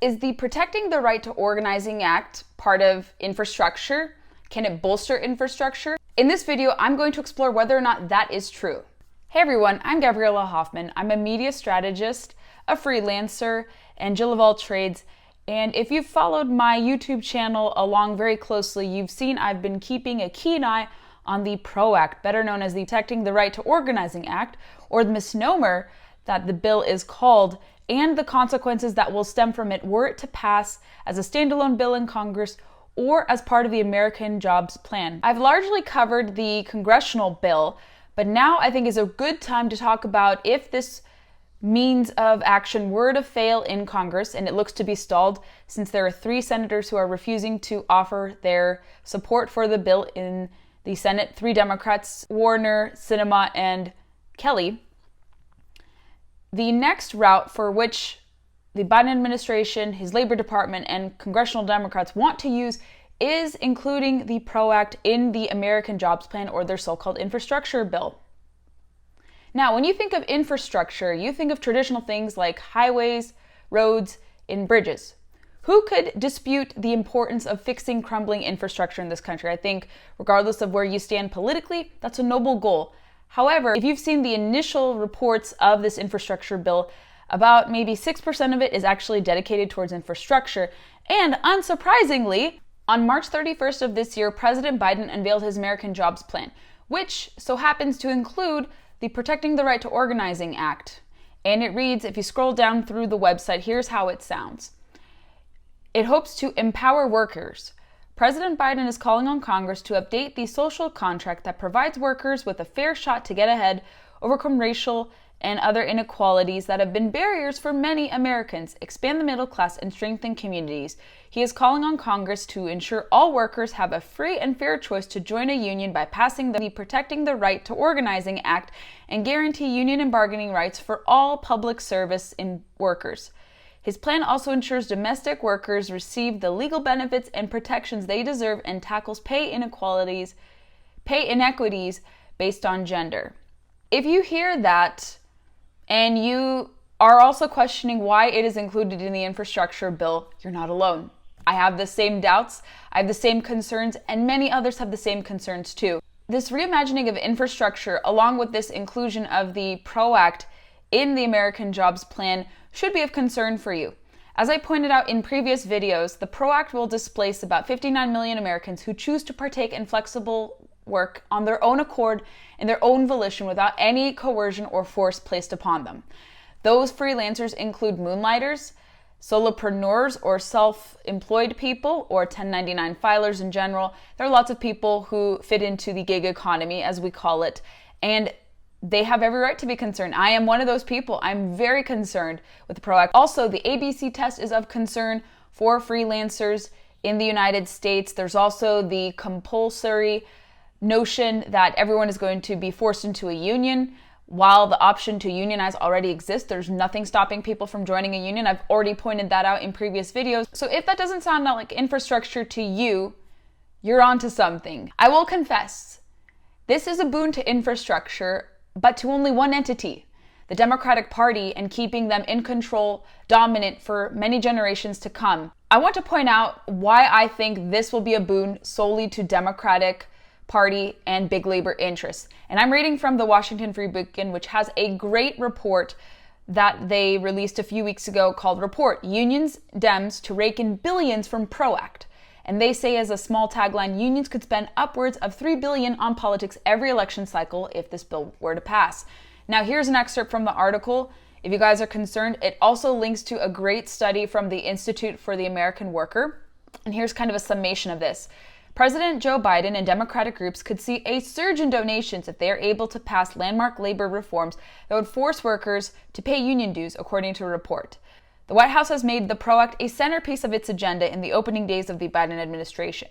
Is the Protecting the Right to Organizing Act part of infrastructure? Can it bolster infrastructure? In this video, I'm going to explore whether or not that is true. Hey everyone, I'm Gabriella Hoffman. I'm a media strategist, a freelancer, and Jill of all trades. And if you've followed my YouTube channel along very closely, you've seen I've been keeping a keen eye on the PRO Act, better known as the Protecting the Right to Organizing Act, or the misnomer that the bill is called, and the consequences that will stem from it were it to pass as a standalone bill in Congress or as part of the American Jobs Plan. I've largely covered the congressional bill, but now I think is a good time to talk about if this means of action were to fail in Congress, and it looks to be stalled since there are 3 senators who are refusing to offer their support for the bill in the Senate, 3 Democrats, Warner, Sinema, and Kelly. The next route for which the Biden administration, his Labor Department, and congressional Democrats want to use is including the PRO Act in the American Jobs Plan, or their so-called infrastructure bill. Now, when you think of infrastructure, you think of traditional things like highways, roads, and bridges. Who could dispute the importance of fixing crumbling infrastructure in this country? I think regardless of where you stand politically, that's a noble goal. However, if you've seen the initial reports of this infrastructure bill, about maybe 6% of it is actually dedicated towards infrastructure. And unsurprisingly, on March 31st of this year, President Biden unveiled his American Jobs Plan, which so happens to include the Protecting the Right to Organizing Act. And it reads, if you scroll down through the website, here's how it sounds. It hopes to empower workers. President Biden is calling on Congress to update the social contract that provides workers with a fair shot to get ahead, overcome racial and other inequalities that have been barriers for many Americans, expand the middle class, and strengthen communities. He is calling on Congress to ensure all workers have a free and fair choice to join a union by passing the Protecting the Right to Organizing Act and guarantee union and bargaining rights for all public service workers. His plan also ensures domestic workers receive the legal benefits and protections they deserve and tackles pay inequities based on gender. If you hear that and you are also questioning why it is included in the infrastructure bill, you're not alone. I have the same doubts, I have the same concerns, and many others have the same concerns too. This reimagining of infrastructure, along with this inclusion of the PRO Act in the American Jobs Plan, should be of concern for you. As I pointed out in previous videos, the PRO Act will displace about 59 million Americans who choose to partake in flexible work on their own accord and their own volition without any coercion or force placed upon them. Those freelancers include moonlighters, solopreneurs or self-employed people, or 1099 filers in general. There are lots of people who fit into the gig economy, as we call it, and they have every right to be concerned. I am one of those people. I'm very concerned with the PRO Act. Also, the ABC test is of concern for freelancers in the United States. There's also the compulsory notion that everyone is going to be forced into a union. While the option to unionize already exists, there's nothing stopping people from joining a union. I've already pointed that out in previous videos. So if that doesn't sound like infrastructure to you, you're onto something. I will confess, this is a boon to infrastructure, but to only one entity, the Democratic Party, and keeping them in control, dominant for many generations to come. I want to point out why I think this will be a boon solely to Democratic Party and big labor interests. And I'm reading from the Washington Free Beacon, which has a great report that they released a few weeks ago called Report, Unions Dems to Rake in Billions from PRO Act. And they say, as a small tagline, unions could spend upwards of $3 billion on politics every election cycle if this bill were to pass. Now, here's an excerpt from the article. If you guys are concerned, it also links to a great study from the Institute for the American Worker. And here's kind of a summation of this. President Joe Biden and Democratic groups could see a surge in donations if they are able to pass landmark labor reforms that would force workers to pay union dues, according to a report. The White House has made the PRO Act a centerpiece of its agenda in the opening days of the Biden administration.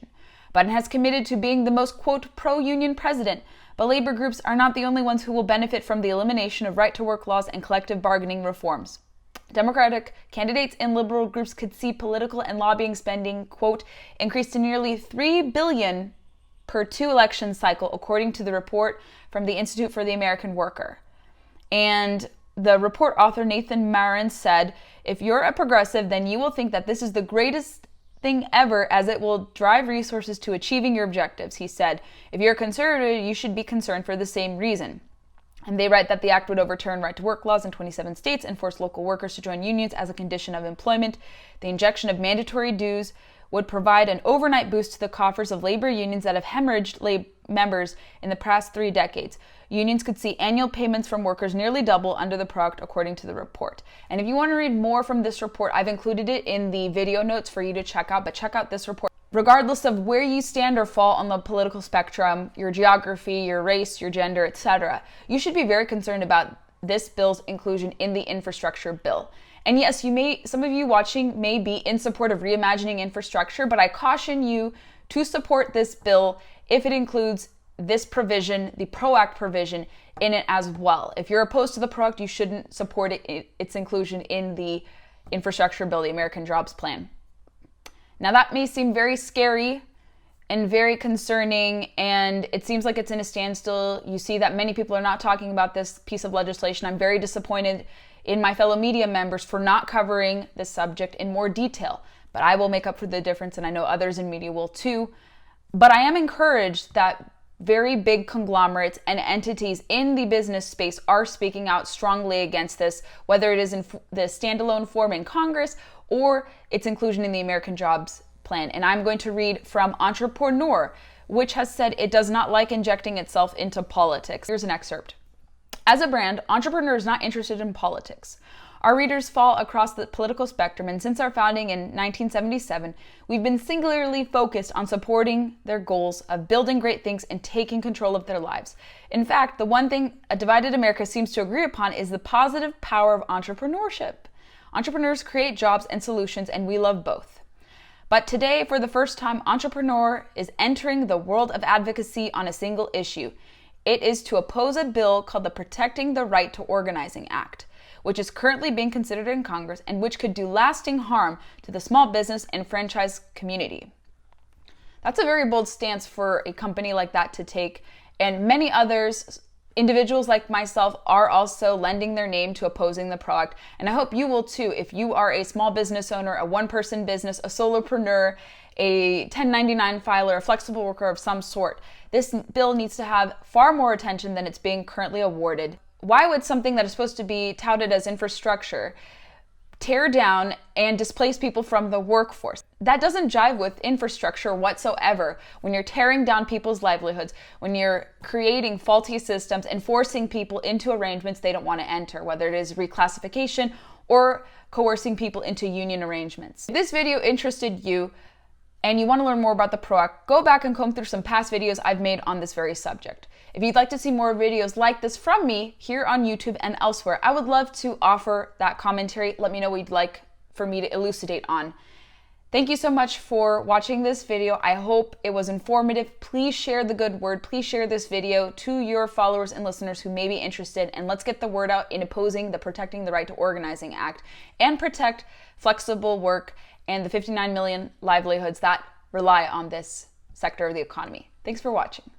Biden has committed to being the most, quote, pro-union president, but labor groups are not the only ones who will benefit from the elimination of right-to-work laws and collective bargaining reforms. Democratic candidates and liberal groups could see political and lobbying spending, quote, increase to nearly $3 billion per 2 election cycle, according to the report from the Institute for the American Worker. And The report author Nathan Marin said, "If you're a progressive, then you will think that this is the greatest thing ever, as it will drive resources to achieving your objectives." He said, "If you're a conservative, you should be concerned for the same reason." And they write that the act would overturn right-to-work laws in 27 states and force local workers to join unions as a condition of employment. The injection of mandatory dues would provide an overnight boost to the coffers of labor unions that have hemorrhaged members in the past 3 decades. Unions could see annual payments from workers nearly double under the product, according to the report. And if you want to read more from this report, I've included it in the video notes for you to check out, but check out this report. Regardless of where you stand or fall on the political spectrum, your geography, your race, your gender, etc., you should be very concerned about this bill's inclusion in the infrastructure bill. And yes, some of you watching may be in support of reimagining infrastructure, but I caution you to support this bill if it includes this provision, the PRO Act provision, in it as well. If you're opposed to the PRO Act, you shouldn't support its inclusion in the infrastructure bill, the American Jobs Plan. Now that may seem very scary and very concerning, and it seems like it's in a standstill. You see that many people are not talking about this piece of legislation. I'm very disappointed in my fellow media members for not covering this subject in more detail, but I will make up for the difference, and I know others in media will too. But I am encouraged that very big conglomerates and entities in the business space are speaking out strongly against this, whether it is in the standalone form in Congress or its inclusion in the American Jobs Plan. And I'm going to read from Entrepreneur, which has said it does not like injecting itself into politics. Here's an excerpt. "As a brand, Entrepreneur is not interested in politics. Our readers fall across the political spectrum, and since our founding in 1977, we've been singularly focused on supporting their goals of building great things and taking control of their lives. In fact, the one thing a divided America seems to agree upon is the positive power of entrepreneurship. Entrepreneurs create jobs and solutions, and we love both. But today, for the first time, Entrepreneur is entering the world of advocacy on a single issue. It is to oppose a bill called the Protecting the Right to Organizing Act, which is currently being considered in Congress and which could do lasting harm to the small business and franchise community." That's a very bold stance for a company like that to take, and many others, individuals like myself, are also lending their name to opposing the PRO Act, and I hope you will too if you are a small business owner, a one-person business, a solopreneur, a 1099 filer, a flexible worker of some sort. This bill needs to have far more attention than it's being currently awarded. Why would something that is supposed to be touted as infrastructure tear down and displace people from the workforce? That doesn't jive with infrastructure whatsoever. When you're tearing down people's livelihoods, when you're creating faulty systems and forcing people into arrangements they don't want to enter, whether it is reclassification or coercing people into union arrangements. If this video interested you and you want to learn more about the PRO Act, go back and comb through some past videos I've made on this very subject. If you'd like to see more videos like this from me here on YouTube and elsewhere, I would love to offer that commentary. Let me know what you'd like for me to elucidate on. Thank you so much for watching this video. I hope it was informative. Please share the good word. Please share this video to your followers and listeners who may be interested, and let's get the word out in opposing the Protecting the Right to Organizing Act and protect flexible work and the 59 million livelihoods that rely on this sector of the economy. Thanks for watching.